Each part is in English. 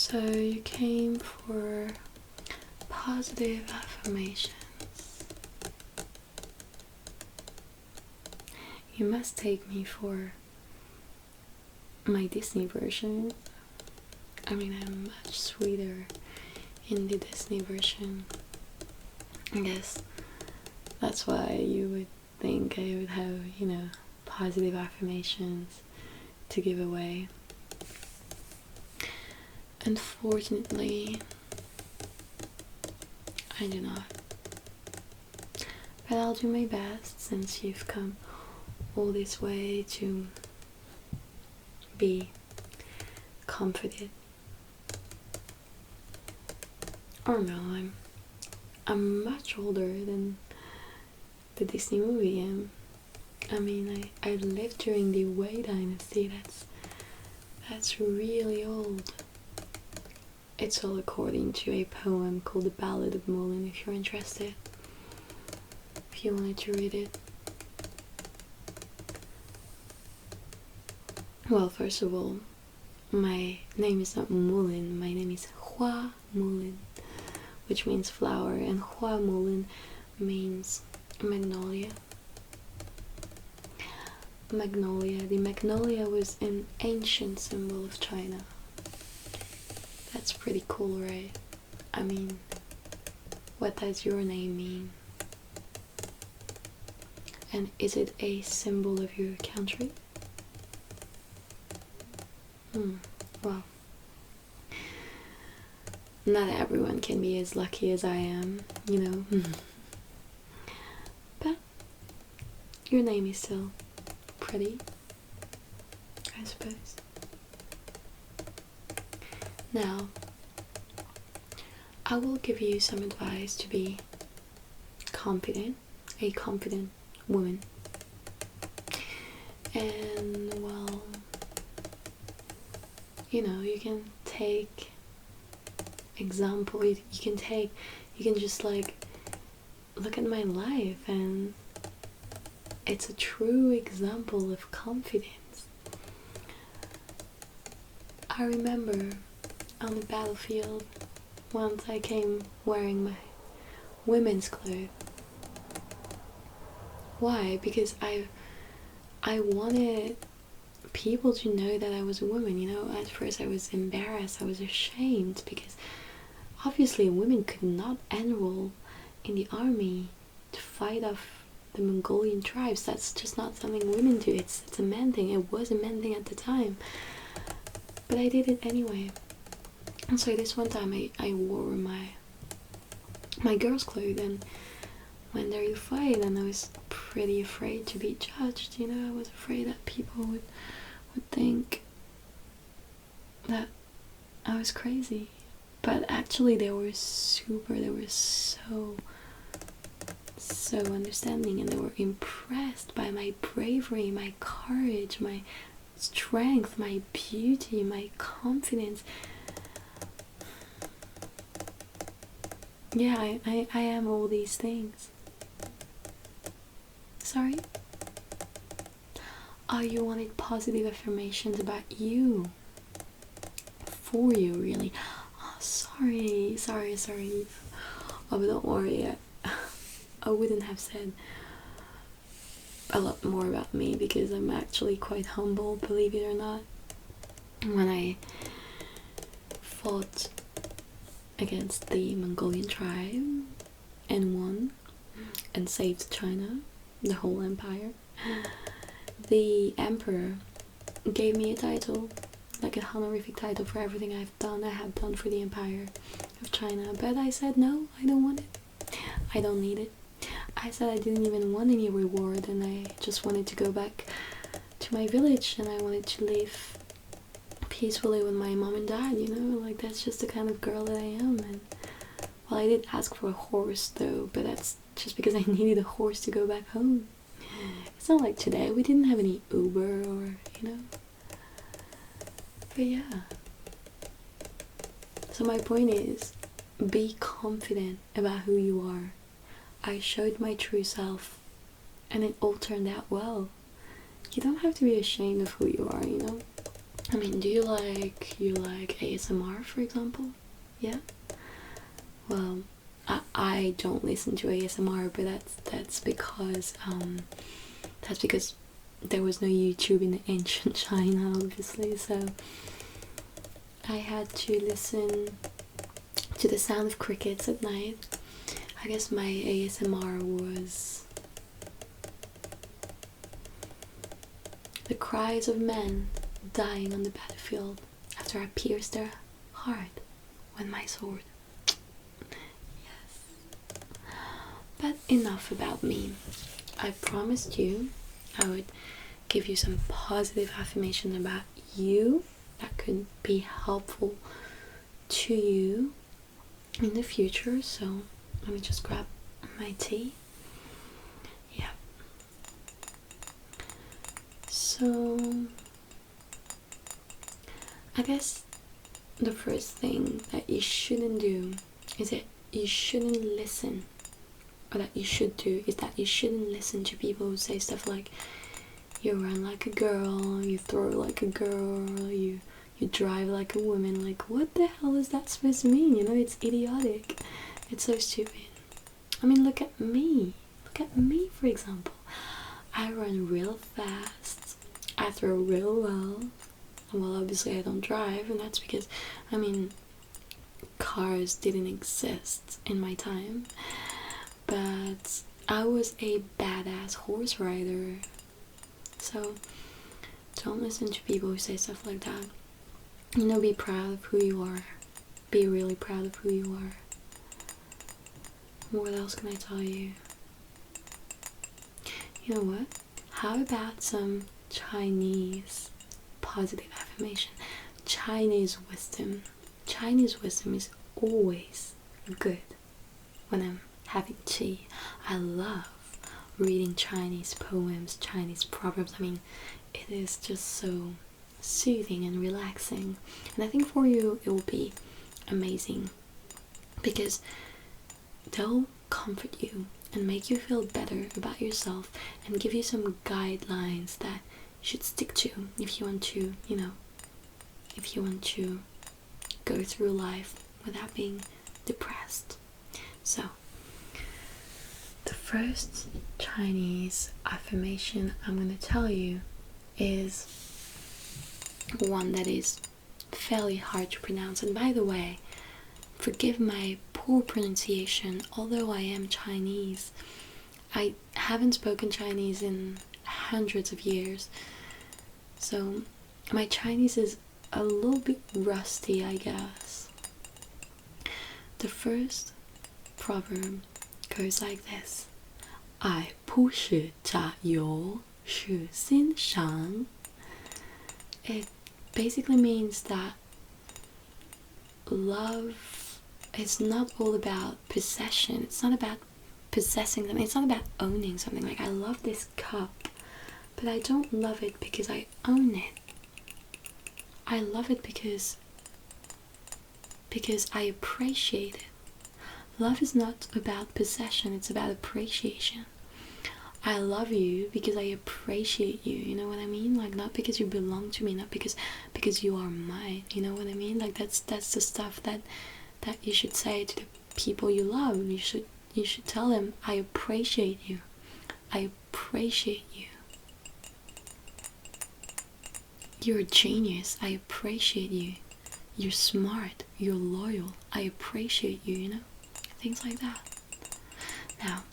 So you came for positive affirmations. You must take me for my Disney version. I mean, I'm much sweeter in the Disney version. I guess that's why you would think I would have, positive affirmations to give away. Unfortunately, I do not. But I'll do my best since you've come all this way to be comforted. Or no, I'm much older than the Disney movie. I mean, I lived during the Wei Dynasty. That's really old. It's all according to a poem called The Ballad of Mulan, if you're interested. If you wanted to read it. Well, first of all, my name is not Mulan, my name is Hua Mulan, which means flower, and Hua Mulan means magnolia. The magnolia was an ancient symbol of China. That's pretty cool, right? I mean, what does your name mean? And is it a symbol of your country? Well, not everyone can be as lucky as I am, But your name is still pretty, I suppose. Now, I will give you some advice to be confident, a confident woman. And, well, you can take example, you can just look at my life, and it's a true example of confidence. I remember on the battlefield once I came wearing my women's clothes. Why? Because I wanted people to know that I was a woman. At first I was embarrassed, I was ashamed, because obviously women could not enroll in the army to fight off the Mongolian tribes. That's just not something women do. It's a man thing. It was a man thing at the time, but I did it anyway. And so this one time I wore my girl's clothes and went there to fight, and I was pretty afraid to be judged. I was afraid that people would think that I was crazy. But actually they were so understanding, and they were impressed by my bravery, my courage, my strength, my beauty, my confidence. Yeah, I am all these things. Sorry? Oh, you wanted positive affirmations about you. For you, really. Oh, sorry. Oh, but don't worry. I wouldn't have said a lot more about me, because I'm actually quite humble, believe it or not. When I fought against the Mongolian tribe and won and saved China, the whole empire, the emperor gave me a title, like a honorific title for everything I have done for the empire of China. But I said no, I don't want it. I don't need it. I said I didn't even want any reward, and I just wanted to go back to my village, and I wanted to live peacefully with my mom and dad, that's just the kind of girl that I am. And well, I did ask for a horse though, but that's just because I needed a horse to go back home. It's not like today, we didn't have any Uber or, but yeah. So my point is, be confident about who you are. I showed my true self, and it all turned out well. You don't have to be ashamed of who you are, I mean, do you like ASMR, for example? Yeah. Well, I don't listen to ASMR, but that's because there was no YouTube in ancient China, obviously. So I had to listen to the sound of crickets at night. I guess my ASMR was the cries of men dying on the battlefield after I pierced their heart with my sword. Yes. But enough about me. I promised you I would give you some positive affirmation about you that could be helpful to you in the future. So let me just grab my tea. Yeah. So I guess the first thing that you shouldn't do is that you shouldn't listen, or that you should do is that you shouldn't listen to people who say stuff like you run like a girl, you throw like a girl, you drive like a woman. Like, what the hell is that supposed to mean? You know, it's idiotic. It's so stupid. I mean, look at me. Look at me, for example. I run real fast. I throw real well. Well, obviously I don't drive, and that's because, I mean, cars didn't exist in my time. But I was a badass horse rider. So don't listen to people who say stuff like that. You know, be proud of who you are. Be really proud of who you are. What else can I tell you? You know what? How about some Chinese positive affirmation? Chinese wisdom. Chinese wisdom is always good when I'm having tea. I love reading Chinese poems, Chinese proverbs. I mean, it is just so soothing and relaxing. And I think for you it will be amazing because they'll comfort you and make you feel better about yourself and give you some guidelines that you should stick to if you want to, you know, if you want to go through life without being depressed. So, the first Chinese affirmation I'm going to tell you is one that is fairly hard to pronounce. And by the way, forgive my poor pronunciation. Although I am Chinese, I haven't spoken Chinese in hundreds of years. So my Chinese is a little bit rusty, I guess. The first proverb goes like this: 爱不是加油，是欣赏. It basically means that love is not all about possession. It's not about possessing something. It's not about owning something. Like, I love this cup, but I don't love it because I own it. I love it because I appreciate it. Love is not about possession, it's about appreciation. I love you because I appreciate you, you know what I mean? Like, not because you belong to me, not because you are mine, you know what I mean? Like, that's the stuff that you should say to the people you love. You should tell them, I appreciate you. I appreciate you. You're a genius. I appreciate you. You're smart. You're loyal. I appreciate you, you know? Things like that. Now,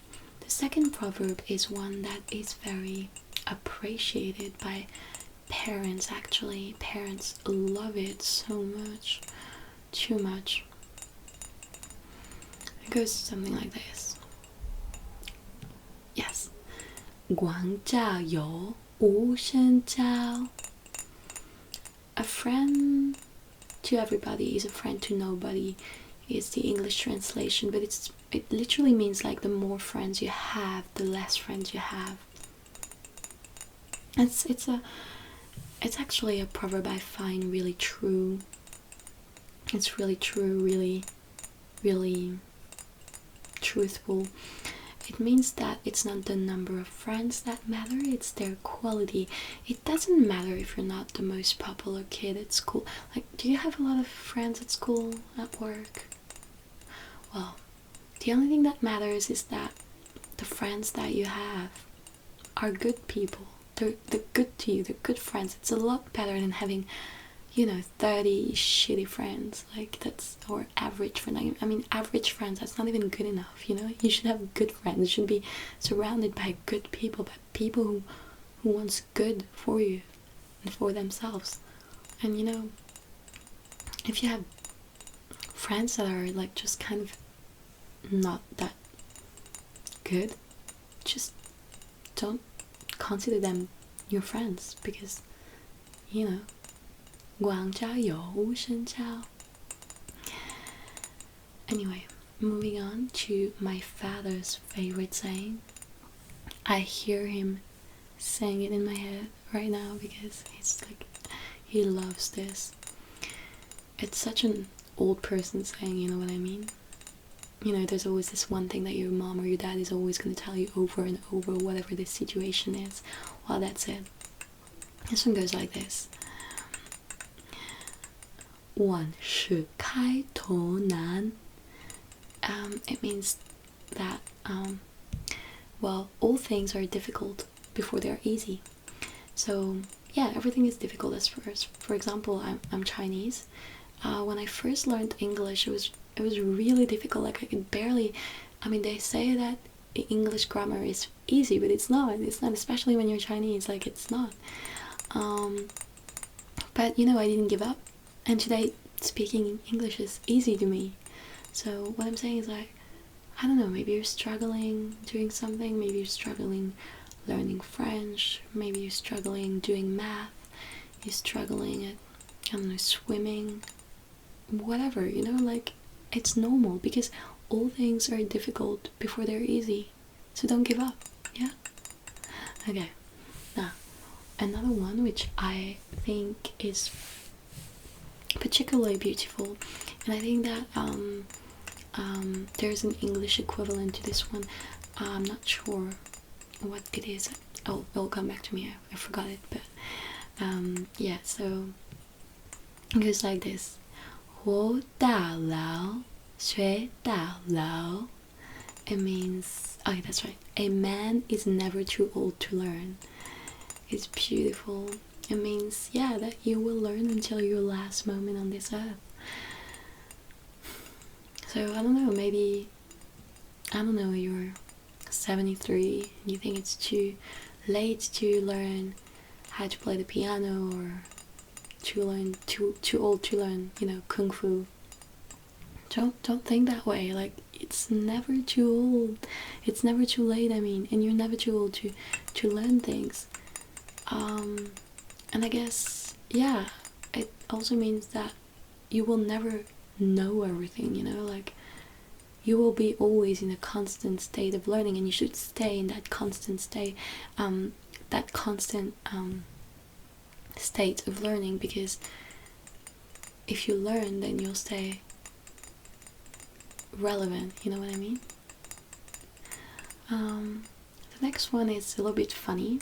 the second proverb is one that is very appreciated by parents, actually. Parents love it so much. Too much. It goes something like this. Yes. 广交友，无深交. A friend to everybody is a friend to nobody is the English translation, but it literally means like the more friends you have, the less friends you have. It's actually a proverb I find really true. It's really true, really truthful. it means that it's not the number of friends that matter, it's their quality. It doesn't matter if you're not the most popular kid at school. Like, do you have a lot of friends at school, at work? Well, the only thing that matters is that the friends that you have are good people. They're good to you, they're good friends. It's a lot better than having, 30 shitty friends. Like, that's our average friend. I mean, average friends, that's not even good enough, You should have good friends. You should be surrounded by good people, by people who wants good for you and for themselves. And, if you have friends that are, like, just kind of not that good, just don't consider them your friends, because, 广交友，深交. Anyway, moving on to my father's favorite saying. I hear him saying it in my head right now because it's like he loves this. It's such an old person saying, you know what I mean? There's always this one thing that your mom or your dad is always going to tell you over and over, whatever the situation is. Well, that's it. This one goes like this. 万事开头难. It means that, well, all things are difficult before they're easy. So, yeah, everything is difficult at first. For example, I'm Chinese. When I first learned English, it was really difficult. Like, I could barely. I mean, they say that English grammar is easy, but it's not. It's not, especially when you're Chinese. Like, it's not. But I didn't give up, and today speaking English is easy to me. So what I'm saying is, like, I don't know. Maybe you're struggling doing something. Maybe you're struggling learning French. Maybe you're struggling doing math. You're struggling at, I don't know, swimming. Whatever, like, it's normal, because all things are difficult before they're easy. So don't give up, yeah? Okay, now, another one which I think is particularly beautiful, and I think that there's an English equivalent to this one. I'm not sure what it is. It'll come back to me. I forgot it, but yeah, so it goes like this. 活到老，学到老. It means, okay, that's right. A man is never too old to learn. It's beautiful. It means, yeah, that you will learn until your last moment on this earth. So, I don't know, maybe, you're 73 and you think it's too late to learn how to play the piano, or too old to learn, kung fu. Don't think that way. Like, it's never too old. It's never too late, I mean, and you're never too old to learn things. And I guess, yeah, it also means that you will never know everything, like, you will be always in a constant state of learning, and you should stay in that constant state, state of learning, because if you learn, then you'll stay relevant, you know what I mean? The next one is a little bit funny.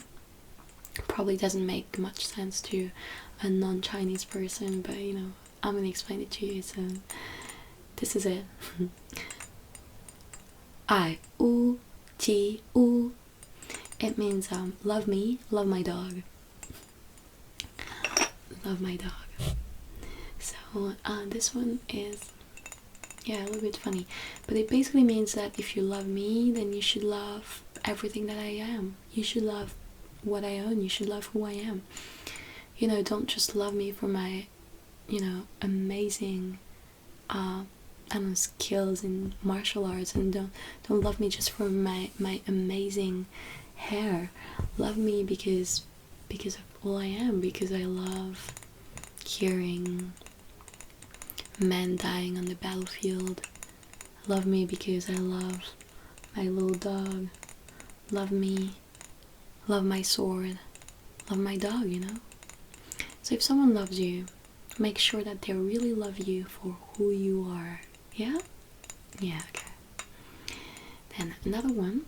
Probably doesn't make much sense to a non-Chinese person, but I'm gonna explain it to you, so this is it. 爱屋及乌. It means love me, love my dog. Love my dog. So this one is, yeah, a little bit funny, but it basically means that if you love me, then you should love everything that I am. You should love what I own. You should love who I am. Don't just love me for my, amazing skills in martial arts, and don't love me just for my amazing hair. Love me because of all I am, because I love hearing men dying on the battlefield. Love me because I love my little dog. Love me, love my sword, love my dog, So if someone loves you, make sure that they really love you for who you are. Yeah? Yeah, okay. And another one,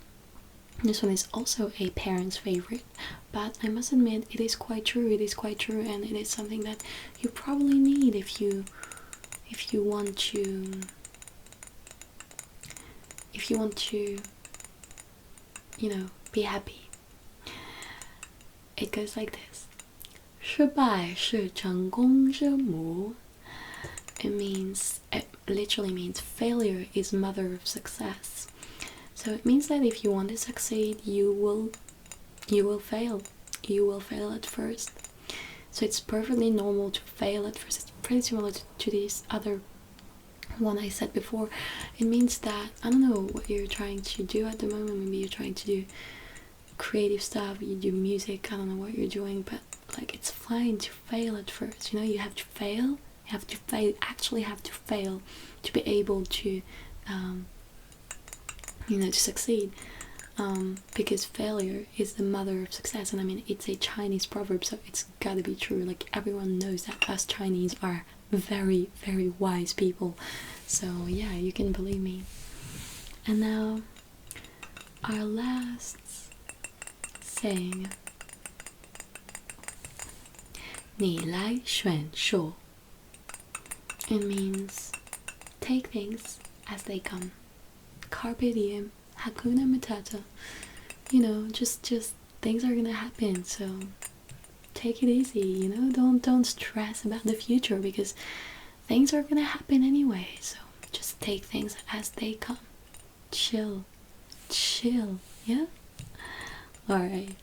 this one is also a parent's favorite, but I must admit it is quite true. It is quite true, and it is something that you probably need if you want to be happy. It goes like this: 失败是成功之母. It literally means failure is mother of success. So it means that if you want to succeed, you will fail. You will fail at first. So it's perfectly normal to fail at first. It's pretty similar to this other one I said before. It means that, I don't know what you're trying to do at the moment. Maybe you're trying to do creative stuff, you do music, I don't know what you're doing, but like, it's fine to fail at first. You have to fail. Actually have to fail to be able to to succeed, because failure is the mother of success. And I mean, it's a Chinese proverb, so it's gotta be true. Like, everyone knows that us Chinese are very, very wise people, so yeah, you can believe me. And now our last saying, 你来选说. It means take things as they come. Carpe diem, Hakuna Matata. Just things are gonna happen, so take it easy. Don't stress about the future, because things are gonna happen anyway. So just take things as they come. Chill, yeah. All right,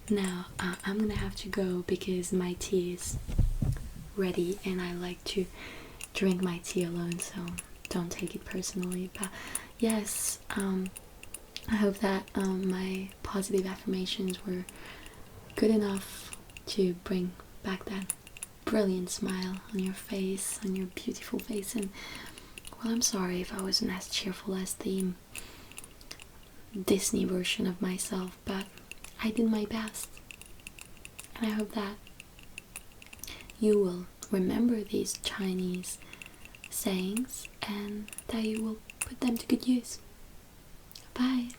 now I'm gonna have to go because my tea is ready, and I like to drink my tea alone, so don't take it personally. But yes, I hope that my positive affirmations were good enough to bring back that brilliant smile on your face, on your beautiful face. And well, I'm sorry if I wasn't as cheerful as the Disney version of myself, but I did my best, and I hope that you will remember these Chinese sayings and that you will put them to good use. Bye.